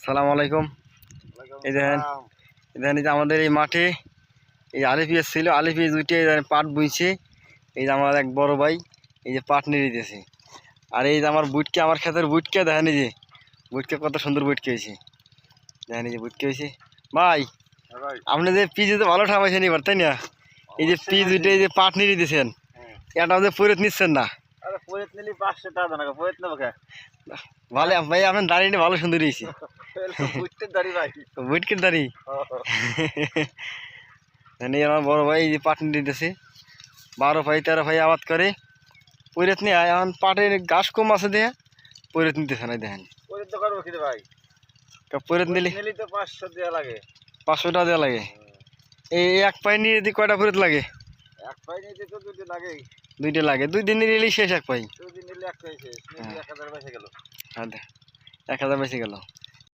আসসালামু আলাইকুম। এই দেখেন এই যে আমাদের এই মাঠে এই আলিপিএস ছিল, আলিপিএস উঠে পাট বুইছে। এই যে আমার এক বড় ভাই এই যে পাট নিয়ে দিতেছে। আর এই যে আমার বুটকে, আমার ক্ষেতের বুটকে দেখেন, এই যে বুটকে কত সুন্দর বুটকে হয়েছে, দেখেন এই যে বুটকে হয়েছে। ভাই আপনি যে পিজে তো ভালো ঠামাইছেন এবার, তাই না? এই যে পিজ উঠে এই যে পাট নিয়ে দিতেছেন, এটা যে পরেত নিচ্ছেন না। ভালো ভাই, আপনার দাড়িটা ভালো সুন্দর হয়েছে। বুটকের দাড়ি আমার বড় ভাই এই যে পাট নিয়ে দিতেছে। 12 ভাই 13 ভাই আবাদ করে, পরেত নিয়ে এখন পাটের ঘাস কম আছে দেয়া পরেত নিতেছে না। দেখেন পরেত নিলে 500 টাকা দেওয়া লাগে। এই এক পাই নিয়ে যদি কয়টা পরেত লাগে? দুইটা লাগে। 2 দিন নিলেই শেষ এক পাই। 1000 বেশি গেল।